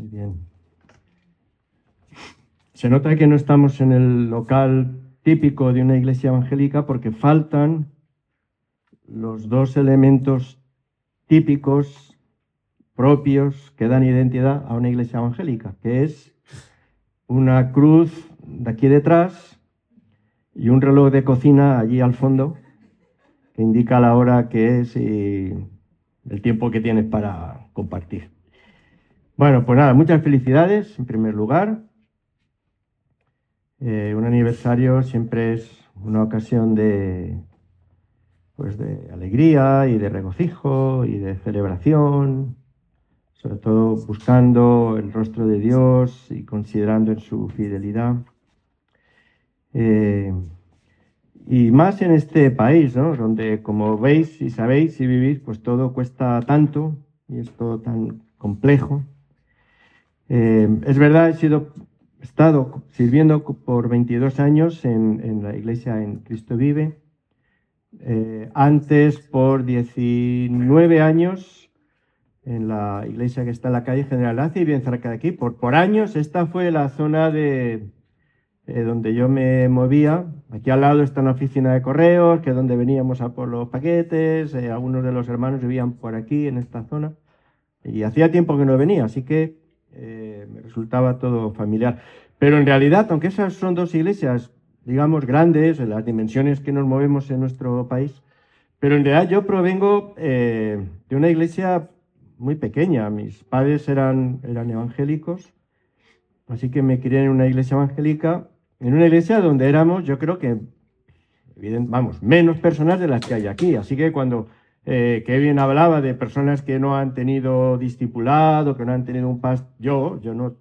Muy bien. Se nota que no estamos en el local típico de una iglesia evangélica porque faltan los dos elementos típicos, propios, que dan identidad a una iglesia evangélica, que es una cruz de aquí detrás y un reloj de cocina allí al fondo que indica la hora que es y el tiempo que tienes para compartir. Bueno, pues nada, muchas felicidades en primer lugar. Un aniversario siempre es una ocasión pues de alegría y de regocijo y de celebración, sobre todo buscando el rostro de Dios y considerando en su fidelidad. Y más en este país, ¿no? Donde, como veis y sabéis y vivís, pues todo cuesta tanto y es todo tan complejo. Es verdad, he estado sirviendo por 22 años en la iglesia en Cristo Vive. Antes, por 19 años, en la iglesia que está en la calle General Laci, bien cerca de aquí. Por años, esta fue la zona donde yo me movía. Aquí al lado está una oficina de correos, que es donde veníamos a por los paquetes. Algunos de los hermanos vivían por aquí, en esta zona. Y hacía tiempo que no venía, así que me resultaba todo familiar. Pero en realidad, aunque esas son dos iglesias, digamos, grandes, en las dimensiones que nos movemos en nuestro país, pero en realidad yo provengo de una iglesia muy pequeña. Mis padres eran evangélicos, así que me crié en una iglesia evangélica, en una iglesia donde éramos, yo creo que, menos personas de las que hay aquí. Así que cuando Kevin hablaba de personas que no han tenido discipulado, que no han tenido un yo no,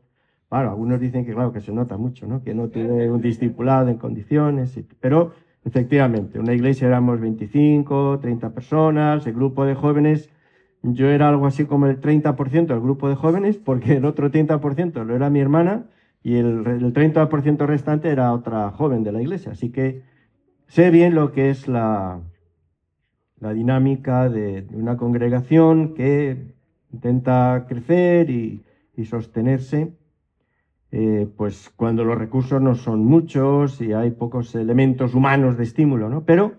claro, algunos dicen que claro, que se nota mucho, ¿no? Que no tiene un discipulado en condiciones, pero efectivamente, en una iglesia éramos 25, 30 personas, el grupo de jóvenes, yo era algo así como el 30% del grupo de jóvenes, porque el otro 30% lo era mi hermana y el 30% restante era otra joven de la iglesia. Así que sé bien lo que es la dinámica de una congregación que intenta crecer y sostenerse, pues cuando los recursos no son muchos y hay pocos elementos humanos de estímulo, ¿no? Pero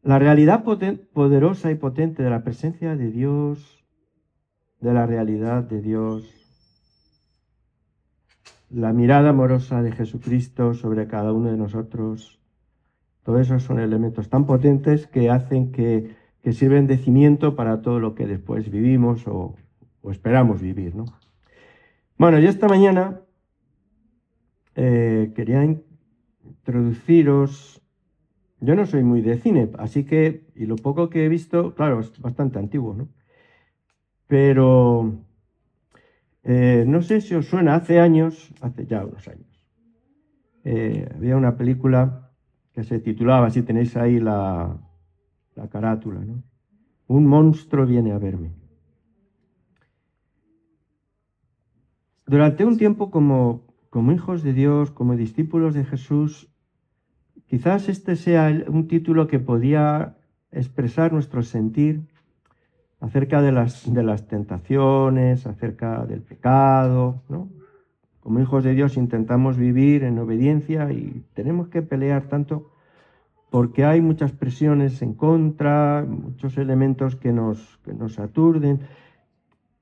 la realidad poderosa y potente de la presencia de Dios, de la realidad de Dios, la mirada amorosa de Jesucristo sobre cada uno de nosotros, todos esos son elementos tan potentes que hacen que sirven de cimiento para todo lo que después vivimos o esperamos vivir, ¿no? Bueno, yo esta mañana quería introduciros. Yo no soy muy de cine, así que, y lo poco que he visto, claro, es bastante antiguo, ¿no? Pero no sé si os suena, hace ya unos años, había una película que se titulaba, si tenéis ahí la carátula, ¿no? Un monstruo viene a verme. Durante un tiempo como hijos de Dios, como discípulos de Jesús, quizás este sea un título que podía expresar nuestro sentir acerca de las tentaciones, acerca del pecado, ¿no? Como hijos de Dios intentamos vivir en obediencia y tenemos que pelear tanto porque hay muchas presiones en contra, muchos elementos que nos aturden.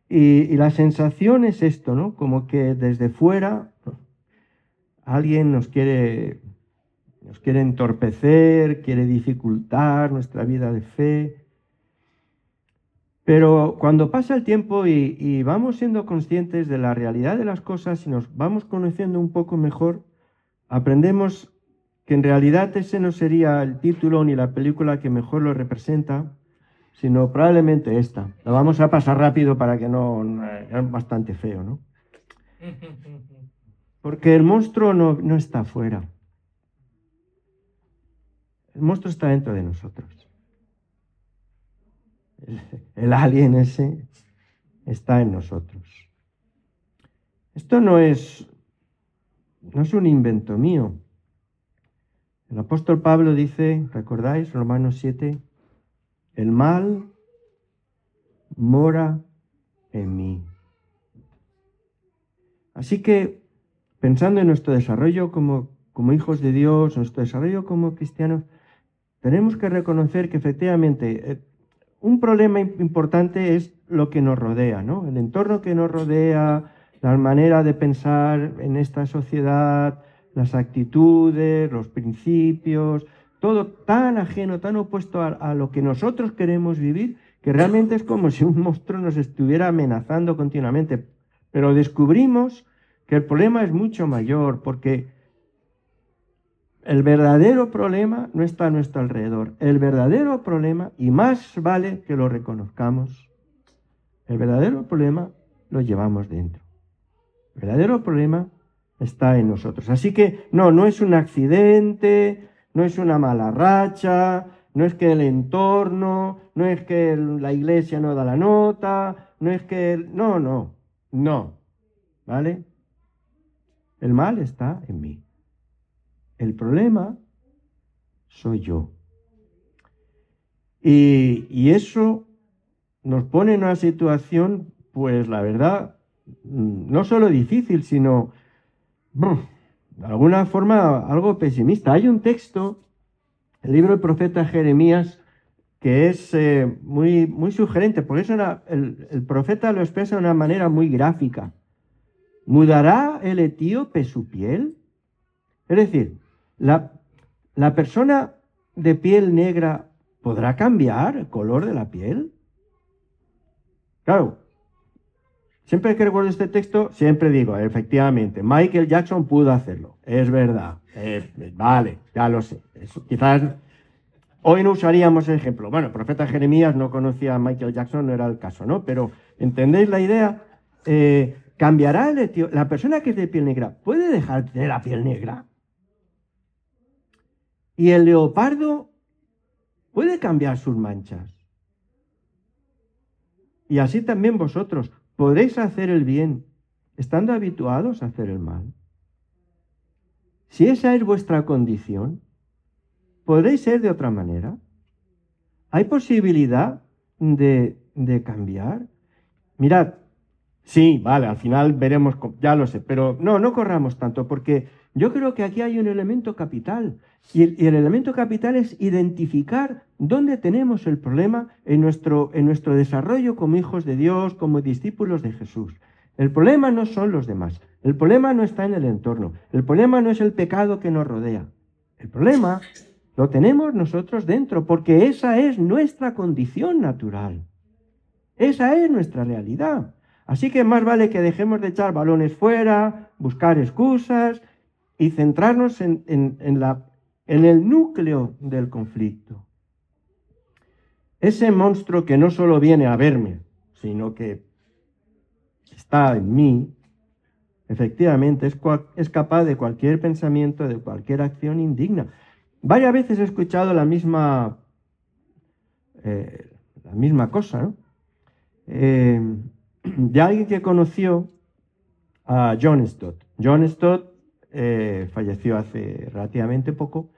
Y la sensación es esto, ¿no? Como que desde fuera alguien nos quiere entorpecer, quiere dificultar nuestra vida de fe. Pero cuando pasa el tiempo y vamos siendo conscientes de la realidad de las cosas y nos vamos conociendo un poco mejor, aprendemos que en realidad ese no sería el título ni la película que mejor lo representa, sino probablemente esta. La vamos a pasar rápido para que es bastante feo, ¿no? Porque el monstruo no está afuera. El monstruo está dentro de nosotros. El alien ese está en nosotros. Esto no es un invento mío. El apóstol Pablo dice, ¿recordáis? Romanos 7, el mal mora en mí. Así que, pensando en nuestro desarrollo como hijos de Dios, nuestro desarrollo como cristianos, tenemos que reconocer que efectivamente un problema importante es lo que nos rodea, ¿no? El entorno que nos rodea, la manera de pensar en esta sociedad, las actitudes, los principios, todo tan ajeno, tan opuesto a lo que nosotros queremos vivir, que realmente es como si un monstruo nos estuviera amenazando continuamente. Pero descubrimos que el problema es mucho mayor, porque el verdadero problema no está a nuestro alrededor. El verdadero problema, y más vale que lo reconozcamos, el verdadero problema lo llevamos dentro. El verdadero problema está en nosotros. Así que no es un accidente, no es una mala racha, no es que el entorno, no es que la iglesia no da la nota, no es que... No, ¿vale? El mal está en mí. El problema soy yo. Y eso nos pone en una situación, pues la verdad, no solo difícil, sino de alguna forma algo pesimista. Hay un texto, el libro del profeta Jeremías, que es muy sugerente, porque el profeta lo expresa de una manera muy gráfica. ¿Mudará el etíope su piel? Es decir, la persona de piel negra podrá cambiar el color de la piel. Claro, siempre que recuerdo este texto, siempre digo, efectivamente, Michael Jackson pudo hacerlo. Es verdad. Vale, ya lo sé. Quizás hoy no usaríamos el ejemplo. Bueno, el profeta Jeremías no conocía a Michael Jackson, no era el caso, ¿no? Pero, ¿entendéis la idea? ¿Cambiará la persona que es de piel negra? ¿Puede dejar de tener la piel negra? Y el leopardo puede cambiar sus manchas. Y así también vosotros podréis hacer el bien, estando habituados a hacer el mal. Si esa es vuestra condición, ¿podréis ser de otra manera? ¿Hay posibilidad de cambiar? Mirad, sí, vale, al final veremos, ya lo sé, pero no corramos tanto, porque yo creo que aquí hay un elemento capital. Y el elemento capital es identificar dónde tenemos el problema en nuestro desarrollo como hijos de Dios, como discípulos de Jesús. El problema no son los demás. El problema no está en el entorno. El problema no es el pecado que nos rodea. El problema lo tenemos nosotros dentro, porque esa es nuestra condición natural. Esa es nuestra realidad. Así que más vale que dejemos de echar balones fuera, buscar excusas y centrarnos en el núcleo del conflicto. Ese monstruo que no solo viene a verme, sino que está en mí, efectivamente es capaz de cualquier pensamiento, de cualquier acción indigna. Varias veces he escuchado la misma cosa, ¿no? De alguien que conoció a John Stott. John Stott falleció hace relativamente poco.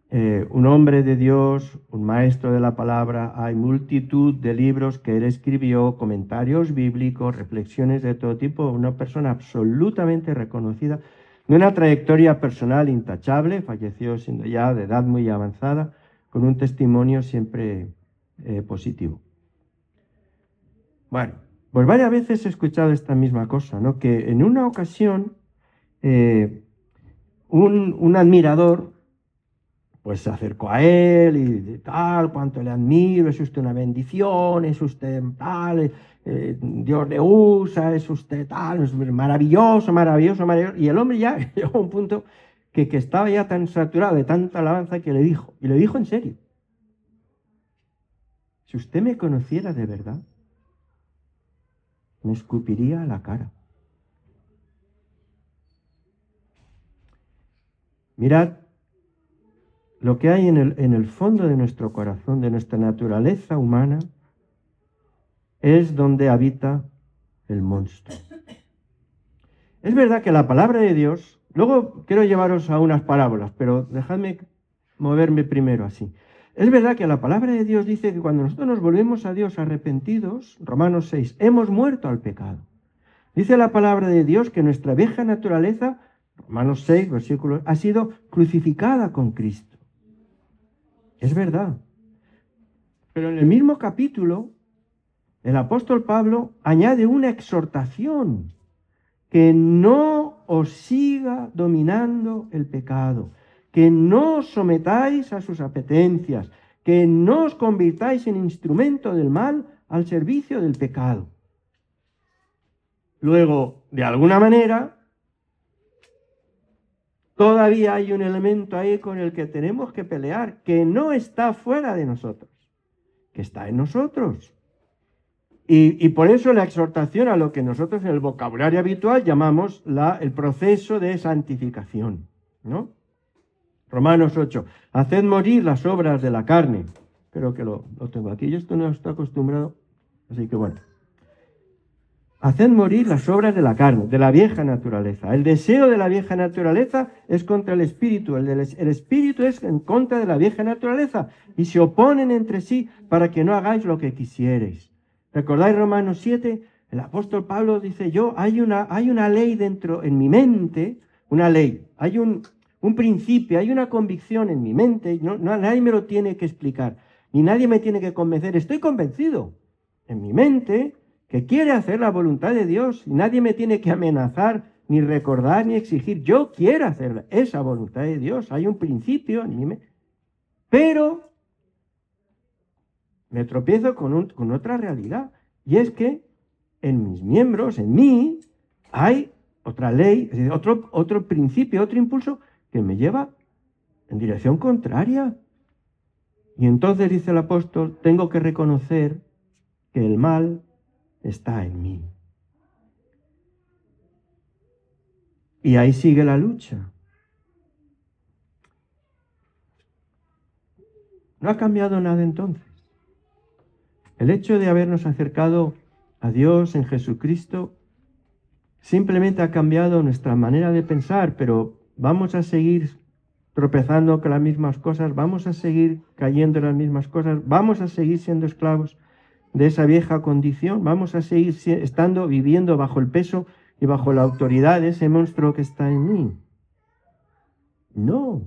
Un hombre de Dios, un maestro de la palabra. Hay multitud de libros que él escribió, comentarios bíblicos, reflexiones de todo tipo. Una persona absolutamente reconocida, de una trayectoria personal intachable. Falleció siendo ya de edad muy avanzada, con un testimonio siempre positivo. Bueno, pues varias veces he escuchado esta misma cosa, ¿no? Que en una ocasión un admirador pues se acercó a él y tal, cuánto le admiro, es usted una bendición, es usted tal, Dios le usa, es usted tal, es maravilloso. Y el hombre ya llegó a un punto que estaba ya tan saturado de tanta alabanza que le dijo, y le dijo en serio: si usted me conociera de verdad, me escupiría a la cara. Mirad, lo que hay en el fondo de nuestro corazón, de nuestra naturaleza humana, es donde habita el monstruo. Es verdad que la palabra de Dios, luego quiero llevaros a unas parábolas, pero dejadme moverme primero así. Es verdad que la palabra de Dios dice que cuando nosotros nos volvemos a Dios arrepentidos, Romanos 6, hemos muerto al pecado. Dice la palabra de Dios que nuestra vieja naturaleza, Romanos 6, versículos, ha sido crucificada con Cristo. Es verdad. Pero en el mismo capítulo, el apóstol Pablo añade una exhortación: que no os siga dominando el pecado, que no os sometáis a sus apetencias, que no os convirtáis en instrumento del mal al servicio del pecado. Luego, de alguna manera, todavía hay un elemento ahí con el que tenemos que pelear, que no está fuera de nosotros, que está en nosotros. Y por eso la exhortación a lo que nosotros en el vocabulario habitual llamamos el proceso de santificación, ¿no? Romanos 8, haced morir las obras de la carne. Creo que lo tengo aquí, yo esto no estoy acostumbrado, así que bueno. Haced morir las obras de la carne, de la vieja naturaleza. El deseo de la vieja naturaleza es contra el espíritu, el espíritu es en contra de la vieja naturaleza, y se oponen entre sí para que no hagáis lo que quisierais. ¿Recordáis Romanos 7? El apóstol Pablo dice, hay una ley dentro, en mi mente, una ley, hay un principio, hay una convicción en mi mente, nadie me lo tiene que explicar, ni nadie me tiene que convencer, estoy convencido en mi mente que quiere hacer la voluntad de Dios, y nadie me tiene que amenazar, ni recordar, ni exigir, yo quiero hacer esa voluntad de Dios, hay un principio en mi mente, pero me tropiezo con otra realidad, y es que en mis miembros, en mí, hay otra ley, es decir, otro principio, otro impulso que me lleva en dirección contraria. Y entonces, dice el apóstol, tengo que reconocer que el mal está en mí. Y ahí sigue la lucha. No ha cambiado nada entonces. El hecho de habernos acercado a Dios en Jesucristo simplemente ha cambiado nuestra manera de pensar, pero vamos a seguir tropezando con las mismas cosas, vamos a seguir cayendo en las mismas cosas, vamos a seguir siendo esclavos de esa vieja condición, vamos a seguir viviendo bajo el peso y bajo la autoridad de ese monstruo que está en mí. No.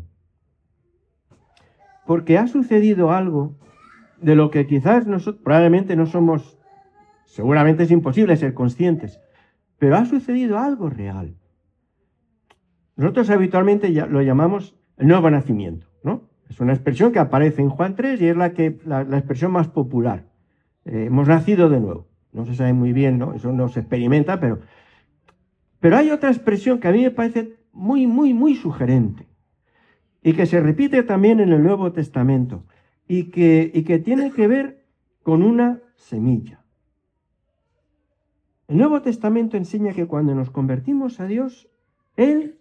Porque ha sucedido algo de lo que quizás nosotros probablemente no somos, seguramente es imposible ser conscientes, pero ha sucedido algo real. Nosotros habitualmente lo llamamos el nuevo nacimiento, ¿no? Es una expresión que aparece en Juan 3 y es la expresión más popular. Hemos nacido de nuevo. No se sabe muy bien, ¿no? Eso no se experimenta, pero hay otra expresión que a mí me parece muy, muy, muy sugerente y que se repite también en el Nuevo Testamento y que tiene que ver con una semilla. El Nuevo Testamento enseña que cuando nos convertimos a Dios, Él,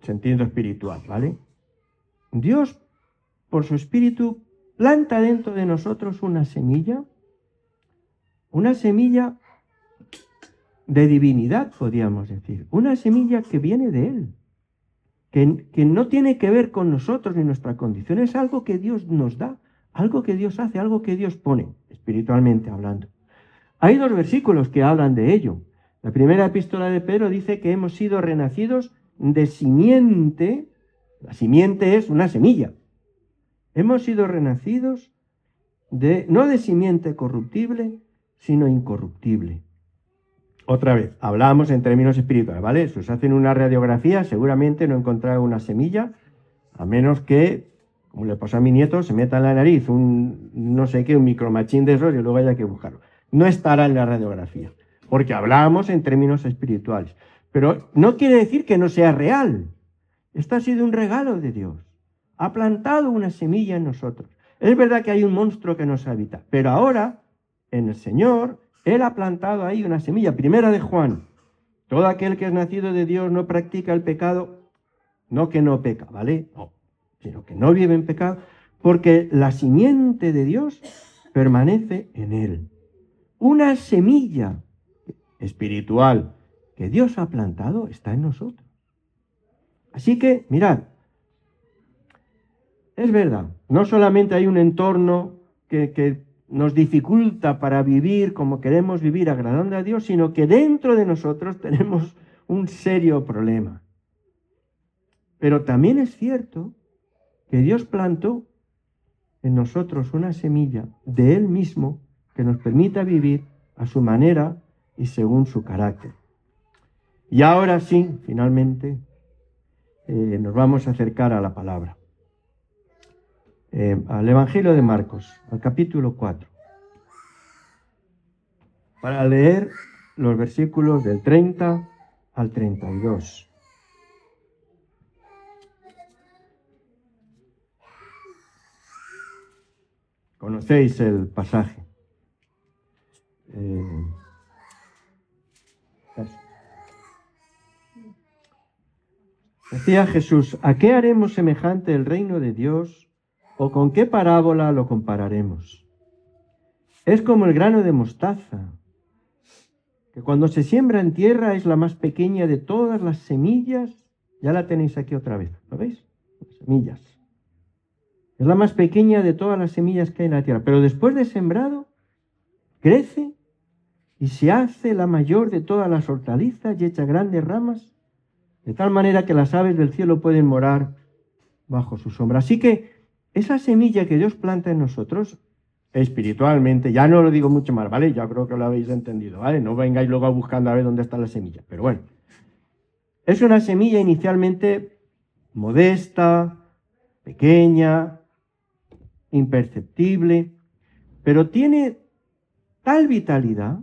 sentido espiritual, ¿vale? Dios, por su espíritu, planta dentro de nosotros una semilla de divinidad, podríamos decir, una semilla que viene de Él, que no tiene que ver con nosotros ni nuestra condición, es algo que Dios nos da, algo que Dios hace, algo que Dios pone, espiritualmente hablando. Hay 2 versículos que hablan de ello. La primera epístola de Pedro dice que hemos sido renacidos de simiente, la simiente es una semilla. Hemos sido renacidos no de simiente corruptible, sino incorruptible. Otra vez, hablamos en términos espirituales, ¿vale? Si os hacen una radiografía, seguramente no encontrarán una semilla, a menos que, como le pasó a mi nieto, se meta en la nariz un micromachín de esos y luego haya que buscarlo. No estará en la radiografía, porque hablamos en términos espirituales. Pero no quiere decir que no sea real. Esto ha sido un regalo de Dios. Ha plantado una semilla en nosotros. Es verdad que hay un monstruo que nos habita, pero ahora, en el Señor, Él ha plantado ahí una semilla. Primera de Juan, todo aquel que es nacido de Dios no practica el pecado, no que no peca, ¿vale? No, sino que no vive en pecado, porque la simiente de Dios permanece en Él. Una semilla espiritual que Dios ha plantado está en nosotros. Así que, mirad, es verdad, no solamente hay un entorno que nos dificulta para vivir como queremos vivir, agradando a Dios, sino que dentro de nosotros tenemos un serio problema. Pero también es cierto que Dios plantó en nosotros una semilla de Él mismo que nos permita vivir a su manera y según su carácter. Y ahora sí, finalmente, nos vamos a acercar a la palabra. Al Evangelio de Marcos, al capítulo 4. Para leer los versículos del 30 al 32. Conocéis el pasaje. Decía Jesús: ¿a qué haremos semejante el reino de Dios? ¿O con qué parábola lo compararemos? Es como el grano de mostaza, que cuando se siembra en tierra es la más pequeña de todas las semillas. Ya la tenéis aquí otra vez, ¿lo veis? Las semillas. Es la más pequeña de todas las semillas que hay en la tierra. Pero después de sembrado, crece y se hace la mayor de todas las hortalizas y echa grandes ramas, de tal manera que las aves del cielo pueden morar bajo su sombra. Así que esa semilla que Dios planta en nosotros, espiritualmente, ya no lo digo mucho más, ¿vale? Ya creo que lo habéis entendido, ¿vale? No vengáis luego buscando a ver dónde está la semilla. Pero bueno, es una semilla inicialmente modesta, pequeña, imperceptible, pero tiene tal vitalidad,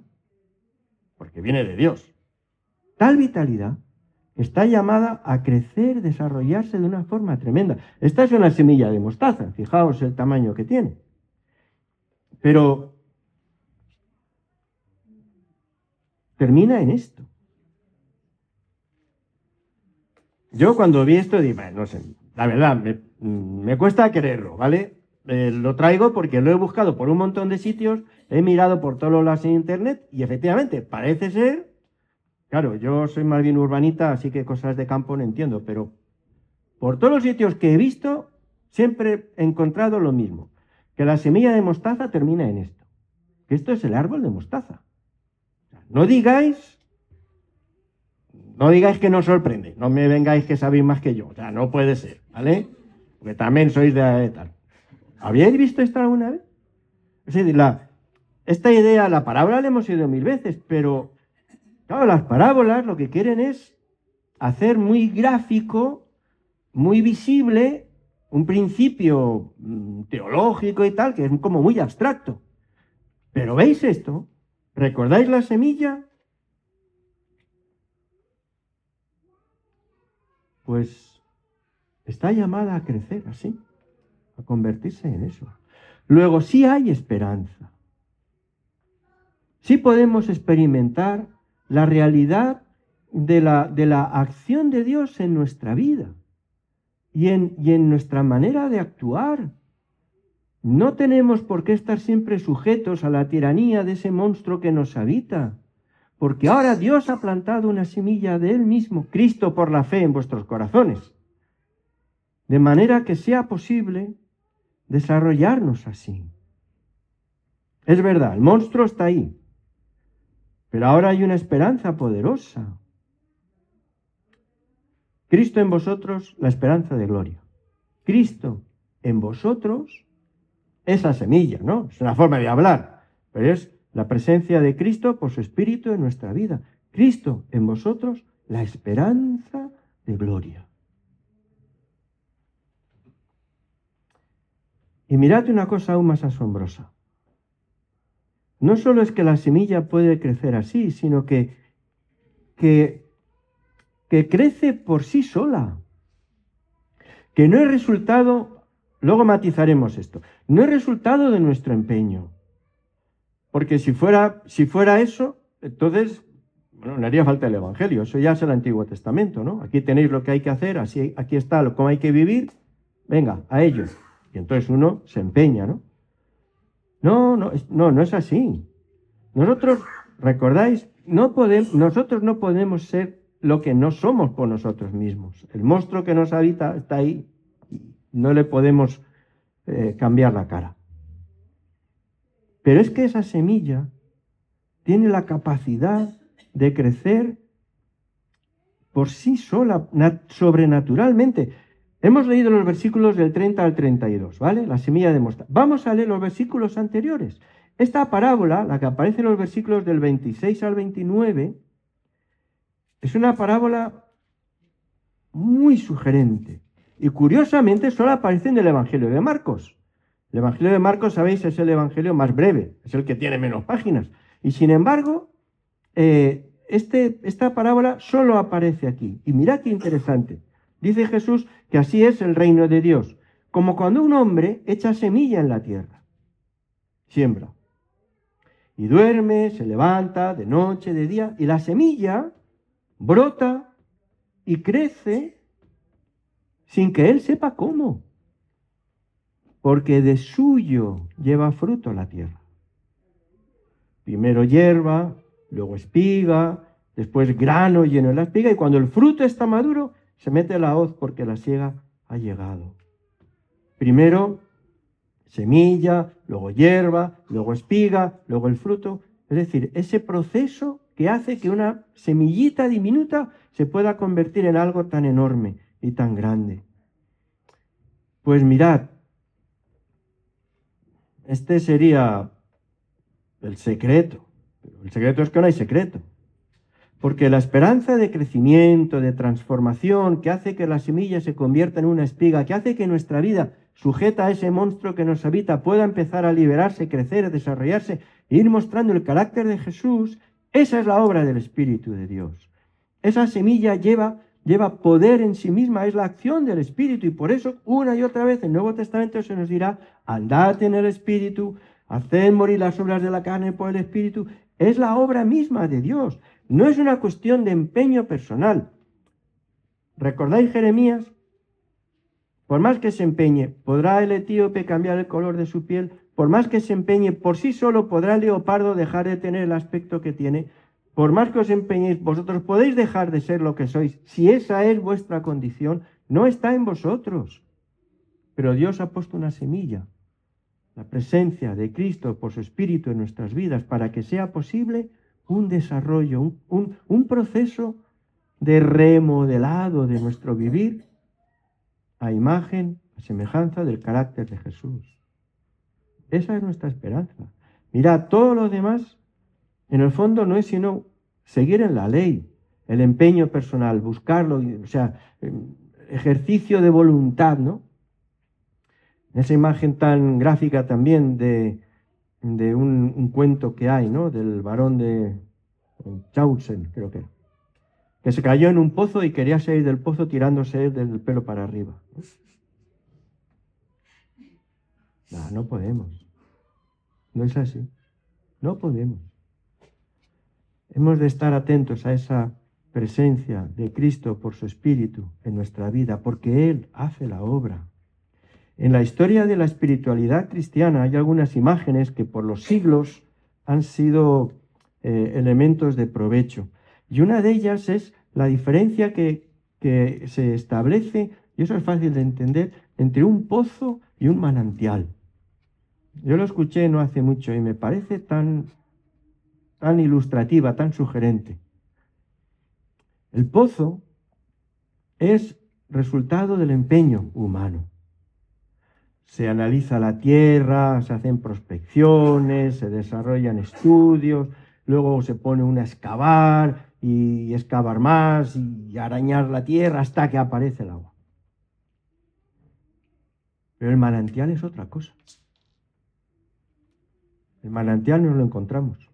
porque viene de Dios, tal vitalidad, que está llamada a crecer, desarrollarse de una forma tremenda. Esta es una semilla de mostaza, fijaos el tamaño que tiene. Pero termina en esto. Yo cuando vi esto dije, no sé, la verdad, me cuesta creerlo, ¿vale? Lo traigo porque lo he buscado por un montón de sitios, he mirado por todos los lados en internet y efectivamente parece ser, claro, yo soy más bien urbanita, así que cosas de campo no entiendo, pero por todos los sitios que he visto siempre he encontrado lo mismo, que la semilla de mostaza termina en esto, que esto es el árbol de mostaza. No digáis que no sorprende, no me vengáis que sabéis más que yo, o sea, no puede ser, ¿vale? Porque también sois de tal. ¿Habíais visto esto alguna vez? Es decir, esta idea, la parábola la hemos oído 1000 veces, pero claro, las parábolas lo que quieren es hacer muy gráfico, muy visible, un principio teológico y tal, que es como muy abstracto. Pero ¿veis esto? ¿Recordáis la semilla? Pues está llamada a crecer así, a convertirse en eso. Luego, sí hay esperanza. Sí podemos experimentar la realidad de la acción de Dios en nuestra vida y en nuestra manera de actuar. No tenemos por qué estar siempre sujetos a la tiranía de ese monstruo que nos habita, porque ahora Dios ha plantado una semilla de Él mismo, Cristo, por la fe en vuestros corazones, de manera que sea posible desarrollarnos así. Es verdad, el monstruo está ahí, pero ahora hay una esperanza poderosa. Cristo en vosotros, la esperanza de gloria. Cristo en vosotros, esa semilla, ¿no? Es una forma de hablar, pero es la presencia de Cristo por su Espíritu en nuestra vida. Cristo en vosotros, la esperanza de gloria. Y mirad una cosa aún más asombrosa. No solo es que la semilla puede crecer así, sino que crece por sí sola. Que no es resultado, luego matizaremos esto, no es resultado de nuestro empeño. Porque si fuera eso, entonces, bueno, no haría falta el Evangelio, eso ya es el Antiguo Testamento, ¿no? Aquí tenéis lo que hay que hacer, así, aquí está cómo hay que vivir, venga, a ello. Y entonces uno se empeña, ¿no? No es así. Nosotros, ¿recordáis? Nosotros no podemos ser lo que no somos por nosotros mismos. El monstruo que nos habita está ahí y no le podemos cambiar la cara. Pero es que esa semilla tiene la capacidad de crecer por sí sola, sobrenaturalmente. Hemos leído los versículos del 30 al 32, ¿vale? La semilla de mostaza. Vamos a leer los versículos anteriores. Esta parábola, la que aparece en los versículos del 26 al 29, es una parábola muy sugerente. Y curiosamente solo aparece en el Evangelio de Marcos. El Evangelio de Marcos, sabéis, es el Evangelio más breve, es el que tiene menos páginas. Y sin embargo, esta parábola solo aparece aquí. Y mirad qué interesante. Dice Jesús que así es el reino de Dios, como cuando un hombre echa semilla en la tierra, siembra. Y duerme, se levanta de noche, de día, y la semilla brota y crece sin que él sepa cómo, porque de suyo lleva fruto la tierra. Primero hierba, luego espiga, después grano lleno de la espiga, y cuando el fruto está maduro, se mete la hoz porque la siega ha llegado. Primero semilla, luego hierba, luego espiga, luego el fruto. Es decir, ese proceso que hace que una semillita diminuta se pueda convertir en algo tan enorme y tan grande. Pues mirad, este sería el secreto. El secreto es que no hay secreto. Porque la esperanza de crecimiento, de transformación, que hace que la semilla se convierta en una espiga, que hace que nuestra vida, sujeta a ese monstruo que nos habita, pueda empezar a liberarse, crecer, desarrollarse e ir mostrando el carácter de Jesús, esa es la obra del Espíritu de Dios. Esa semilla lleva poder en sí misma, es la acción del Espíritu, y por eso una y otra vez en el Nuevo Testamento se nos dirá: andad en el Espíritu, haced morir las obras de la carne por el Espíritu. Es la obra misma de Dios. No es una cuestión de empeño personal. ¿Recordáis Jeremías? Por más que se empeñe, ¿podrá el etíope cambiar el color de su piel? Por más que se empeñe, por sí solo podrá el leopardo dejar de tener el aspecto que tiene. Por más que os empeñéis, vosotros podéis dejar de ser lo que sois. Si esa es vuestra condición, no está en vosotros. Pero Dios ha puesto una semilla, la presencia de Cristo por su Espíritu en nuestras vidas, para que sea posible un desarrollo, un proceso de remodelado de nuestro vivir a imagen, a semejanza del carácter de Jesús. Esa es nuestra esperanza. Mirad, todo lo demás, en el fondo, no es sino seguir en la ley, el empeño personal, buscarlo, o sea, ejercicio de voluntad, ¿no? Esa imagen tan gráfica también de un cuento que hay, ¿no? Del varón de Chaucer, creo que se cayó en un pozo y quería salir del pozo tirándose del pelo para arriba. No podemos. No es así. No podemos. Hemos de estar atentos a esa presencia de Cristo por su Espíritu en nuestra vida, porque Él hace la obra. En la historia de la espiritualidad cristiana hay algunas imágenes que por los siglos han sido elementos de provecho. Y una de ellas es la diferencia que se establece, y eso es fácil de entender, entre un pozo y un manantial. Yo lo escuché no hace mucho y me parece tan ilustrativa, tan sugerente. El pozo es resultado del empeño humano. Se analiza la tierra, se hacen prospecciones, se desarrollan estudios, luego se pone uno a excavar y excavar más y arañar la tierra hasta que aparece el agua. Pero el manantial es otra cosa. El manantial no lo encontramos.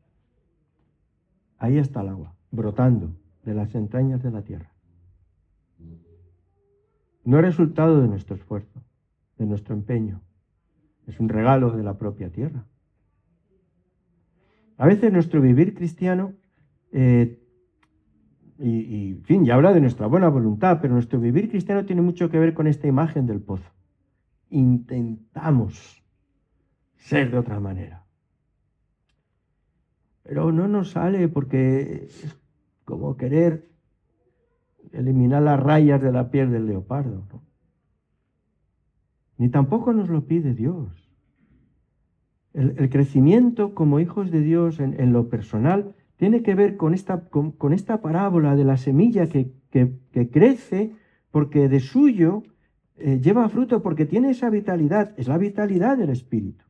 Ahí está el agua, brotando de las entrañas de la tierra. No es resultado de nuestro esfuerzo, de nuestro empeño. Es un regalo de la propia tierra. A veces nuestro vivir cristiano, en fin, ya habla de nuestra buena voluntad, pero nuestro vivir cristiano tiene mucho que ver con esta imagen del pozo. Intentamos ser de otra manera. Pero no nos sale porque es como querer eliminar las rayas de la piel del leopardo, ¿no? Ni tampoco nos lo pide Dios. El crecimiento como hijos de Dios en lo personal tiene que ver con esta parábola de la semilla que crece porque de suyo lleva fruto, porque tiene esa vitalidad, es la vitalidad del Espíritu.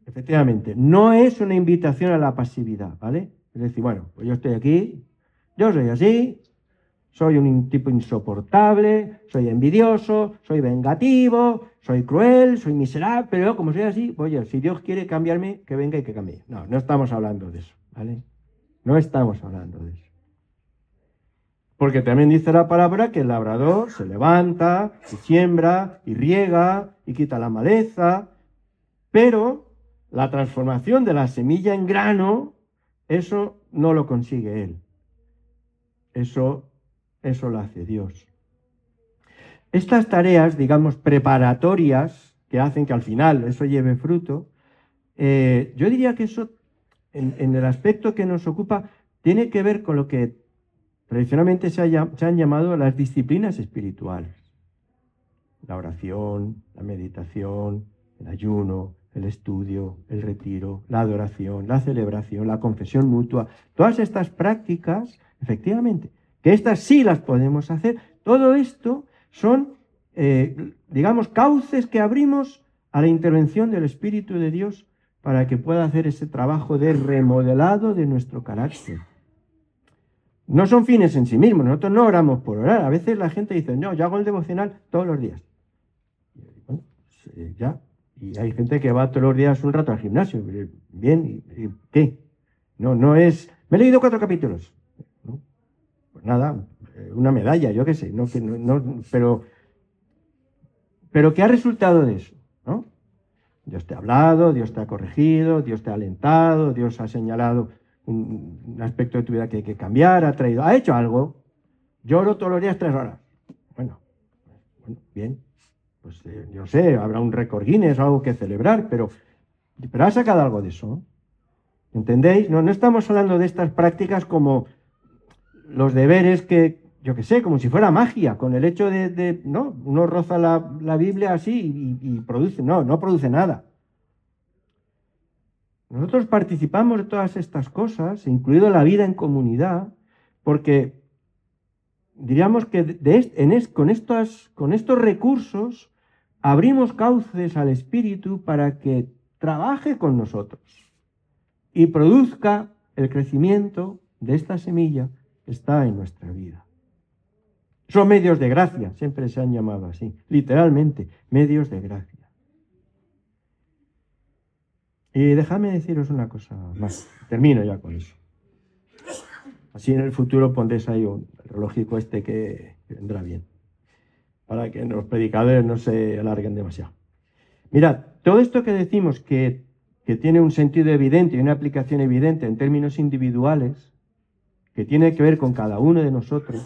Efectivamente, no es una invitación a la pasividad, ¿vale? Es decir, bueno, pues yo estoy aquí, yo soy así, soy un tipo insoportable, soy envidioso, soy vengativo, soy cruel, soy miserable, pero como soy así, oye, si Dios quiere cambiarme, que venga y que cambie. No, no estamos hablando de eso, ¿vale? No estamos hablando de eso. Porque también dice la palabra que el labrador se levanta y siembra y riega y quita la maleza, pero la transformación de la semilla en grano, eso no lo consigue él. Eso lo hace Dios. Estas tareas, digamos, preparatorias, que hacen que al final eso lleve fruto, yo diría que eso, en el aspecto que nos ocupa, tiene que ver con lo que tradicionalmente se han llamado las disciplinas espirituales. La oración, la meditación, el ayuno, el estudio, el retiro, la adoración, la celebración, la confesión mutua. Todas estas prácticas, efectivamente, que estas sí las podemos hacer, todo esto son, digamos, cauces que abrimos a la intervención del Espíritu de Dios para que pueda hacer ese trabajo de remodelado de nuestro carácter. No son fines en sí mismos, nosotros no oramos por orar. A veces la gente dice, no, yo hago el devocional todos los días. Bueno, pues, ya. Y hay gente que va todos los días un rato al gimnasio. Bien, ¿y qué? No es, me he leído 4 capítulos. ¿No? Pues nada, una medalla, yo qué sé. Pero ¿qué ha resultado de eso? ¿No? Dios te ha hablado, Dios te ha corregido, Dios te ha alentado, Dios ha señalado un aspecto de tu vida que hay que cambiar, ha hecho algo. Yo oro todos los días 3 horas. Bueno, bien. Pues yo sé, habrá un récord Guinness o algo que celebrar, pero ha sacado algo de eso. ¿Entendéis? No estamos hablando de estas prácticas como los deberes que, yo qué sé, como si fuera magia, con el hecho de ¿no? Uno roza la Biblia así y produce, no produce nada. Nosotros participamos de todas estas cosas, incluido la vida en comunidad, porque diríamos que con estos recursos abrimos cauces al Espíritu para que trabaje con nosotros y produzca el crecimiento de esta semilla que está en nuestra vida. Son medios de gracia, siempre se han llamado así, literalmente, medios de gracia. Y dejadme deciros una cosa más, termino ya con eso. Así en el futuro pondréis ahí el relojico este que vendrá bien, para que los predicadores no se alarguen demasiado. Mirad, todo esto que decimos que tiene un sentido evidente y una aplicación evidente en términos individuales, que tiene que ver con cada uno de nosotros,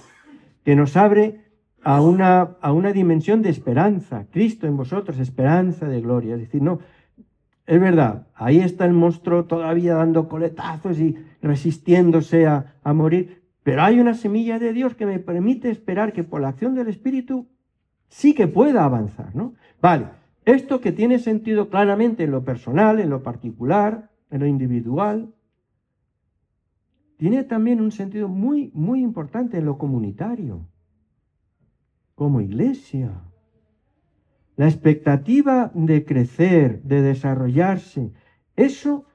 que nos abre a una dimensión de esperanza. Cristo en vosotros, esperanza de gloria. Es decir, no, es verdad, ahí está el monstruo todavía dando coletazos y resistiéndose a morir, pero hay una semilla de Dios que me permite esperar que por la acción del Espíritu sí que pueda avanzar, ¿no? Vale, esto que tiene sentido claramente en lo personal, en lo particular, en lo individual, tiene también un sentido muy, muy importante en lo comunitario, como iglesia. La expectativa de crecer, de desarrollarse, eso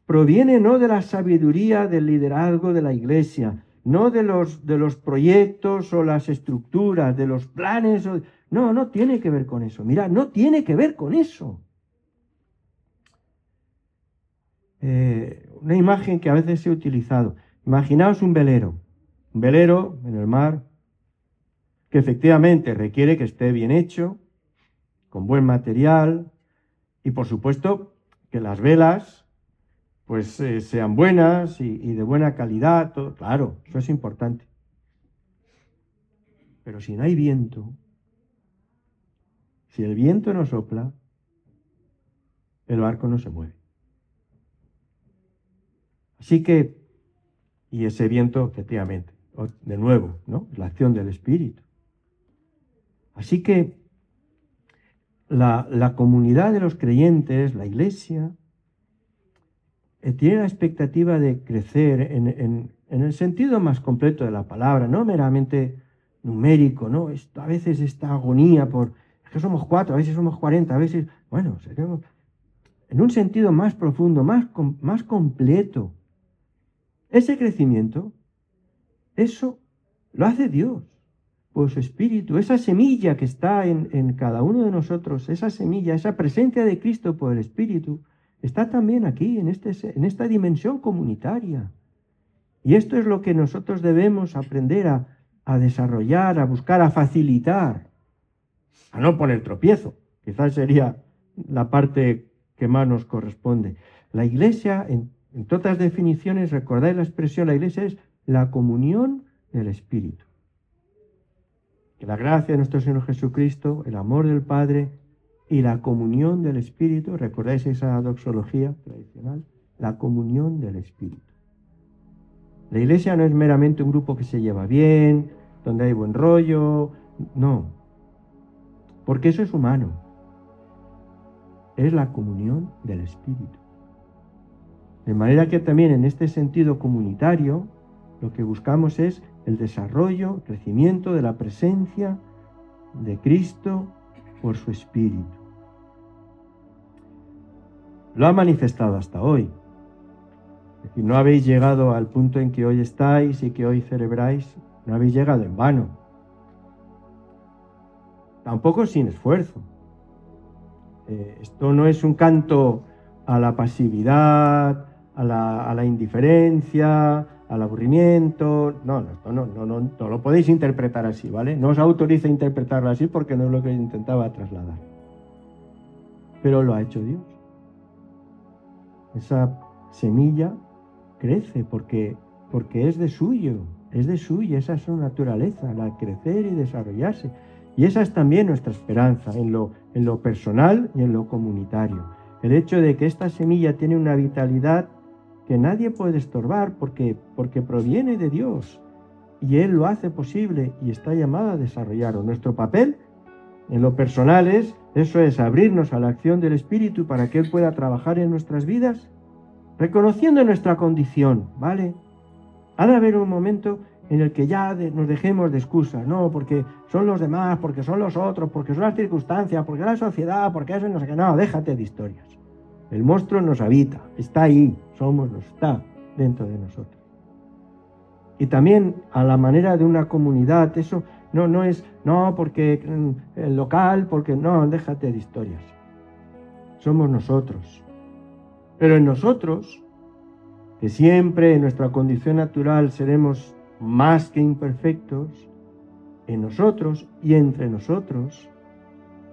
proviene no de la sabiduría del liderazgo de la iglesia, no de los proyectos o las estructuras, de los planes. No tiene que ver con eso. Mira, no tiene que ver con eso. Una imagen que a veces he utilizado. Imaginaos un velero en el mar, que efectivamente requiere que esté bien hecho, con buen material y por supuesto que las velas pues sean buenas y de buena calidad, todo. Claro, eso es importante. Pero si no hay viento, si el viento no sopla, el barco no se mueve. Así que, y ese viento, efectivamente, de nuevo, ¿no? La acción del Espíritu. Así que la comunidad de los creyentes, la Iglesia, tiene la expectativa de crecer en el sentido más completo de la palabra, no meramente numérico, ¿no? A veces esta agonía por, es que somos 4, a veces somos 40, a veces, bueno, seremos, en un sentido más profundo, más completo. Ese crecimiento, eso lo hace Dios por su Espíritu, esa semilla que está en cada uno de nosotros, esa semilla, esa presencia de Cristo por el Espíritu, está también aquí, en esta dimensión comunitaria. Y esto es lo que nosotros debemos aprender a desarrollar, a buscar, a facilitar, a no poner tropiezo. Quizás sería la parte que más nos corresponde. La Iglesia, en todas las definiciones, recordáis la expresión, la Iglesia es la comunión del Espíritu. Que la gracia de nuestro Señor Jesucristo, el amor del Padre y la comunión del Espíritu, ¿recordáis esa doxología tradicional? La comunión del Espíritu. La Iglesia no es meramente un grupo que se lleva bien, donde hay buen rollo, no, porque eso es humano. Es la comunión del Espíritu. De manera que también en este sentido comunitario, lo que buscamos es el desarrollo, el crecimiento de la presencia de Cristo por su Espíritu. Lo ha manifestado hasta hoy. Es decir, no habéis llegado al punto en que hoy estáis y que hoy celebráis, no habéis llegado en vano. Tampoco sin esfuerzo. Esto no es un canto a la pasividad, a la indiferencia, al aburrimiento. No lo podéis interpretar así, ¿vale? No os autoriza a interpretarlo así porque no es lo que intentaba trasladar. Pero lo ha hecho Dios. Esa semilla crece porque es de suyo, esa es su naturaleza, la crecer y desarrollarse. Y esa es también nuestra esperanza en lo personal y en lo comunitario. El hecho de que esta semilla tiene una vitalidad que nadie puede estorbar porque proviene de Dios y Él lo hace posible y está llamado a desarrollarlo. Nuestro papel en lo personal es abrirnos a la acción del Espíritu para que Él pueda trabajar en nuestras vidas, reconociendo nuestra condición, ¿vale? Ha de haber un momento en el que ya nos dejemos de excusas, no, porque son los demás, porque son los otros, porque son las circunstancias, porque la sociedad, porque eso no sé qué, no, déjate de historias. El monstruo nos habita, está ahí, está dentro de nosotros. Y también a la manera de una comunidad, eso no es, no, porque el local, porque no, déjate de historias. Somos nosotros. Pero en nosotros, que siempre en nuestra condición natural seremos más que imperfectos, en nosotros y entre nosotros,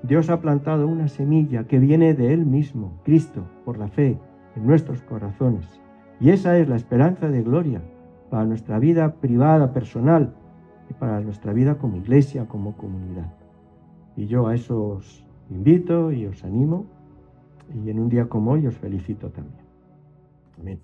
Dios ha plantado una semilla que viene de Él mismo, Cristo, por la fe, en nuestros corazones. Y esa es la esperanza de gloria para nuestra vida privada, personal, y para nuestra vida como iglesia, como comunidad. Y yo a eso os invito y os animo, y en un día como hoy os felicito también. Amén.